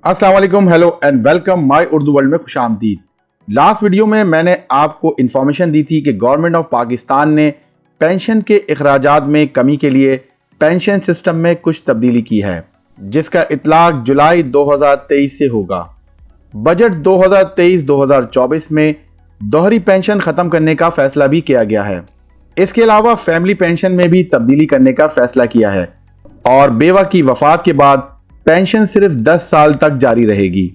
अस्सलाम वालेकुम, hello and welcome my Urdu world में खुशामदीद। लास्ट वीडियो में मैंने आपको इन्फॉर्मेशन दी थी कि गवर्नमेंट ऑफ पाकिस्तान ने पेंशन के अखराजात में कमी के लिए पेंशन सिस्टम में कुछ तब्दीली की है, जिसका इतलाक जुलाई 2023 से होगा। बजट 2023-2024 में दोहरी पेंशन ख़त्म करने का फैसला भी किया गया है। इसके अलावा फैमिली पेंशन में भी तब्दीली करने का फैसला किया है और बेवा की वफात के बाद पेंशन सिर्फ 10 साल तक जारी रहेगी।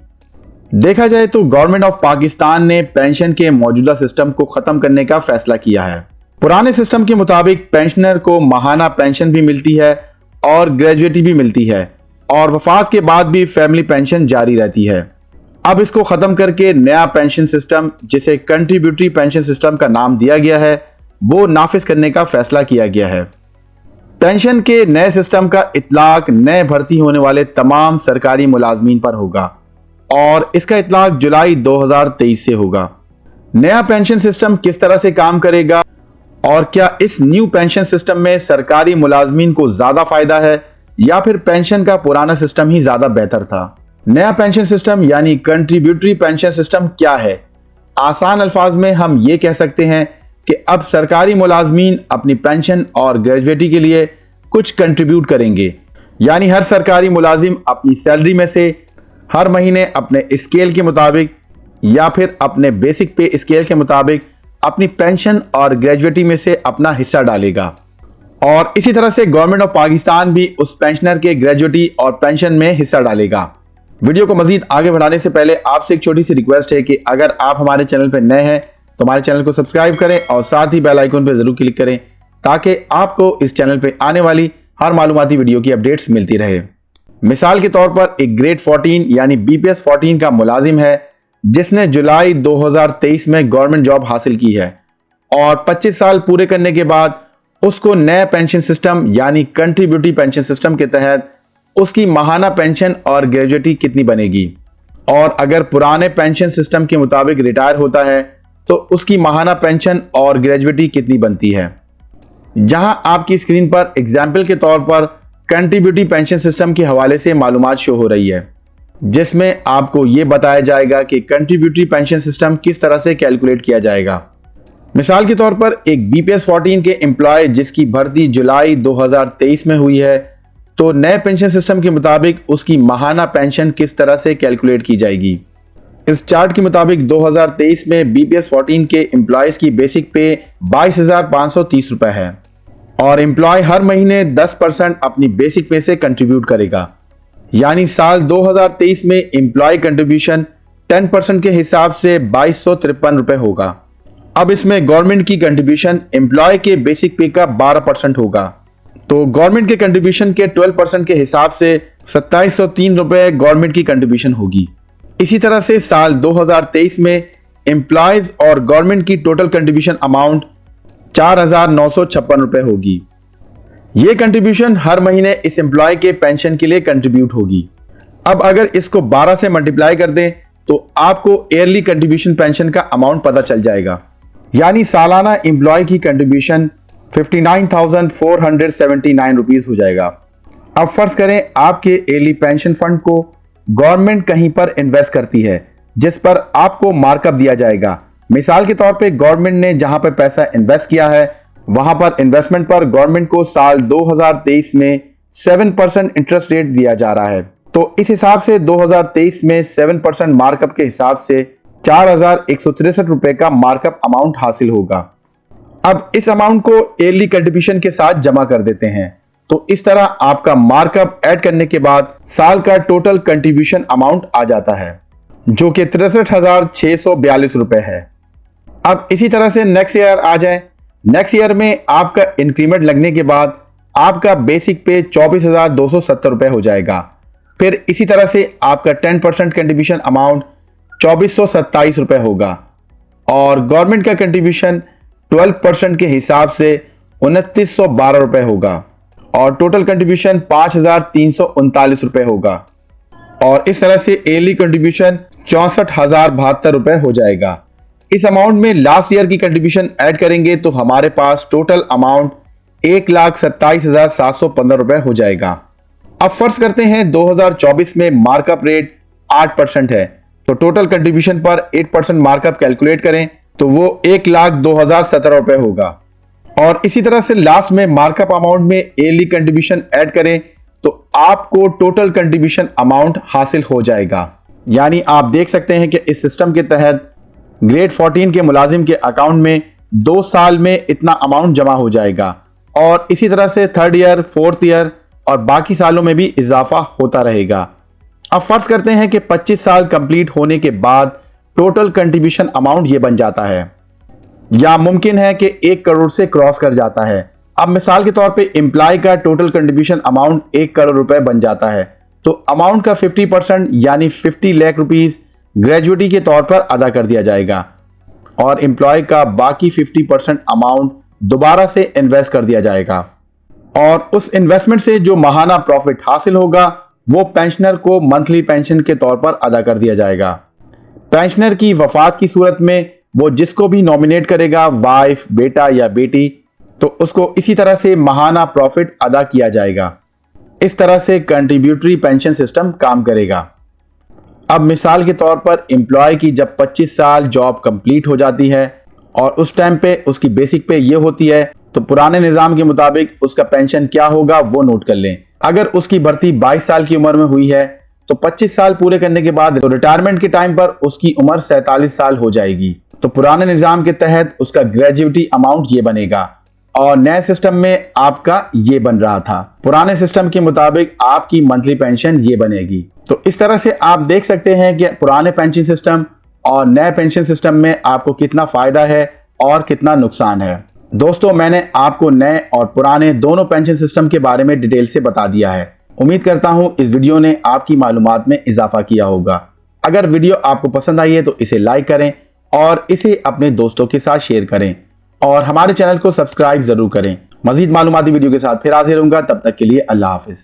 देखा जाए तो गवर्नमेंट ऑफ पाकिस्तान ने पेंशन के मौजूदा सिस्टम को खत्म करने का फैसला किया है। पुराने सिस्टम के मुताबिक पेंशनर को माहाना पेंशन भी मिलती है और ग्रेजुएटी भी मिलती है और वफात के बाद भी फैमिली पेंशन जारी रहती है। अब इसको खत्म करके नया पेंशन सिस्टम, जिसे कंट्रीब्यूटरी पेंशन सिस्टम का नाम दिया गया है, वो नाफिज करने का फैसला किया गया है। पेंशन के नए सिस्टम का इतलाक नए भर्ती होने वाले तमाम सरकारी मुलाजमीन पर होगा और इसका इतलाक जुलाई 2023 से होगा। नया पेंशन सिस्टम किस तरह से काम करेगा और क्या इस न्यू पेंशन सिस्टम में सरकारी मुलाजमीन को ज्यादा फायदा है या फिर पेंशन का पुराना सिस्टम ही ज्यादा बेहतर था। नया पेंशन सिस्टम यानी कंट्रीब्यूटरी पेंशन सिस्टम क्या है? आसान अल्फाज में हम ये कह सकते हैं कि अब सरकारी मुलाजमीन अपनी पेंशन और ग्रेजुएटी के लिए कुछ कंट्रीब्यूट करेंगे, यानी हर सरकारी मुलाजिम अपनी सैलरी में से हर महीने अपने स्केल के मुताबिक या फिर अपने बेसिक पे स्केल के मुताबिक अपनी पेंशन और ग्रेजुएटी में से अपना हिस्सा डालेगा और इसी तरह से गवर्नमेंट ऑफ पाकिस्तान भी उस पेंशनर के ग्रेजुएटी और पेंशन में हिस्सा डालेगा। वीडियो को मजीद आगे बढ़ाने से पहले आपसे एक छोटी सी रिक्वेस्ट है कि अगर आप हमारे चैनल पर नए हैं तो हमारे चैनल को सब्सक्राइब करें और साथ ही बेल आइकन पर जरूर क्लिक करें ताकि आपको इस चैनल पे आने वाली हर मालूमाती वीडियो की अपडेट्स मिलती रहे। मिसाल के तौर पर एक ग्रेड 14 यानी BPS 14 का मुलाजिम है जिसने जुलाई 2023 में गवर्नमेंट जॉब हासिल की है और 25 साल पूरे करने के बाद उसको नया पेंशन सिस्टम यानी कंट्रीब्यूटरी पेंशन सिस्टम के तहत उसकी माहाना पेंशन और ग्रेजुएटी कितनी बनेगी और अगर पुराने पेंशन सिस्टम के मुताबिक रिटायर होता है तो उसकी माहाना पेंशन और ग्रेजुएटी कितनी बनती है। जहां आपकी स्क्रीन पर एग्जाम्पल के तौर पर कंट्रीब्यूटरी पेंशन सिस्टम के हवाले से मालूमात शो हो रही है, जिसमें आपको यह बताया जाएगा कि कंट्रीब्यूटरी पेंशन सिस्टम किस तरह से कैलकुलेट किया जाएगा। मिसाल के तौर पर एक BPS 14 के एम्प्लॉय जिसकी भर्ती जुलाई 2023 में हुई है, तो नए पेंशन सिस्टम के मुताबिक उसकी माहाना पेंशन किस तरह से कैलकुलेट की जाएगी। इस चार्ट के मुताबिक 2023 में BPS 14 के एम्प्लॉयज की बेसिक पे 22,530 रुपए है और एम्प्लॉय हर महीने 10% अपनी बेसिक पे से कंट्रीब्यूट करेगा, यानी साल 2023 में एम्प्लॉय कंट्रीब्यूशन 10% के हिसाब से 2253 रुपए होगा। अब इसमें गवर्नमेंट की कंट्रीब्यूशन एम्प्लॉय के बेसिक पे का 12% होगा, तो गवर्नमेंट के कंट्रीब्यूशन के 12% के हिसाब से 2703 रुपए गवर्नमेंट की कंट्रीब्यूशन होगी। इसी तरह से साल 2023 में एम्प्लॉयज और गवर्नमेंट की टोटल कंट्रीब्यूशन अमाउंट 4,956 रुपए होगी। यह कंट्रीब्यूशन हर महीने इस एम्प्लॉय के पेंशन के लिए कंट्रीब्यूट होगी। अब अगर इसको 12 से मल्टीप्लाई कर दें तो आपको ईयरली कंट्रीब्यूशन पेंशन का अमाउंट पता चल जाएगा, यानी सालाना एम्प्लॉय की कंट्रीब्यूशन 59,479 रुपीज हो जाएगा। अब फर्ज करें आपके ईयरली पेंशन फंड को गवर्नमेंट कहीं पर इन्वेस्ट करती है जिस पर आपको मार्कअप दिया जाएगा। मिसाल के तौर पे गवर्नमेंट ने जहां पर पैसा इन्वेस्ट किया है वहां पर इन्वेस्टमेंट पर गवर्नमेंट को साल 2023 में 7% इंटरेस्ट रेट दिया जा रहा है, तो इस हिसाब से 2023 में 7% मार्कअप के हिसाब से 4,163 रुपए का मार्कअप अमाउंट हासिल होगा। अब इस अमाउंट को ईयरली कंट्रीब्यूशन के साथ जमा कर देते हैं, तो इस तरह आपका मार्कअप ऐड करने के बाद साल का टोटल कंट्रीब्यूशन अमाउंट आ जाता है, जो कि 63,642 रुपए है। अब इसी तरह से नेक्स्ट ईयर आ जाए। नेक्स्ट ईयर में आपका इंक्रीमेंट लगने के बाद आपका बेसिक पे 24,270 रुपए हो जाएगा। फिर इसी तरह से आपका 10% कंट्रीब्यूशन अमाउंट 2,427 रुपए होगा और गवर्नमेंट का कंट्रीब्यूशन 12% के हिसाब से 2,912 रुपए होगा और टोटल कंट्रीब्यूशन 5,339 रुपए होगा और इस तरह से ईयरली कंट्रीब्यूशन 64,072 रुपए हो जाएगा। इस अमाउंट में लास्ट ईयर की कंट्रीब्यूशन ऐड करेंगे तो हमारे पास टोटल अमाउंट 1,27,715 रुपए हो जाएगा। अब फर्ज करते हैं 2024 में मार्कअप रेट 8% है। तो टोटल कंट्रीब्यूशन पर 8% मार्कअप कैलकुलेट करें तो वो 1,02,017 रुपए होगा। और इसी तरह से लास्ट में मार्कअप अमाउंट में ईयरली कंट्रीब्यूशन ऐड करें तो आपको टोटल कंट्रीब्यूशन अमाउंट हासिल हो जाएगा। यानी आप देख सकते हैं कि इस सिस्टम के तहत ग्रेड 14 के मुलाजिम के अकाउंट में 2 साल में इतना अमाउंट जमा हो जाएगा और इसी तरह से 3rd ईयर, 4th ईयर और बाकी सालों में भी इजाफा होता रहेगा। अब फर्ज करते हैं कि 25 साल कंप्लीट होने के बाद टोटल कंट्रीब्यूशन अमाउंट ये बन जाता है या मुमकिन है कि 1 करोड़ से क्रॉस कर जाता है। अब मिसाल के तौर पे एम्प्लॉय का टोटल कंट्रीब्यूशन अमाउंट 1 करोड़ रुपए बन जाता है तो अमाउंट का 50% यानी 50 लाख रुपीस ग्रेजुएटी के तौर पर अदा कर दिया जाएगा और एम्प्लॉय का बाकी 50% अमाउंट दोबारा से इन्वेस्ट कर दिया जाएगा और उस इन्वेस्टमेंट से जो माहाना प्रॉफिट हासिल होगा वो पेंशनर को मंथली पेंशन के तौर पर अदा कर दिया जाएगा। पेंशनर की वफात की सूरत में वो जिसको भी नॉमिनेट करेगा, वाइफ, बेटा या बेटी, तो उसको इसी तरह से माहाना प्रॉफिट अदा किया जाएगा। इस तरह से कंट्रीब्यूटरी पेंशन सिस्टम काम करेगा। अब मिसाल के तौर पर एम्प्लॉय की जब 25 साल जॉब कंप्लीट हो जाती है और उस टाइम पे उसकी बेसिक पे ये होती है तो पुराने निज़ाम के मुताबिक उसका पेंशन क्या होगा वो नोट कर लें। अगर उसकी भर्ती 22 साल की उम्र में हुई है तो 25 साल पूरे करने के बाद रिटायरमेंट के टाइम पर उसकी उम्र 47 साल हो जाएगी। तो पुराने निज़ाम के तहत उसका ग्रेजुएटी अमाउंट ये बनेगा और नए सिस्टम में आपका ये बन रहा था। पुराने सिस्टम के मुताबिक आपकी मंथली पेंशन ये बनेगी। तो इस तरह से आप देख सकते हैं कि पुराने पेंशन सिस्टम और नए पेंशन सिस्टम में आपको कितना फायदा है और कितना नुकसान है। दोस्तों, मैंने आपको नए और पुराने दोनों पेंशन सिस्टम के बारे में डिटेल से बता दिया है। उम्मीद करता हूं इस वीडियो ने आपकी मालूमात में इजाफा किया होगा। अगर वीडियो आपको पसंद आई है तो इसे लाइक करें और इसे अपने दोस्तों के साथ शेयर करें और हमारे चैनल को सब्सक्राइब जरूर करें। मजीद मालूमाती वीडियो के साथ फिर हाजिर होऊंगा। तब तक के लिए अल्लाह हाफिज।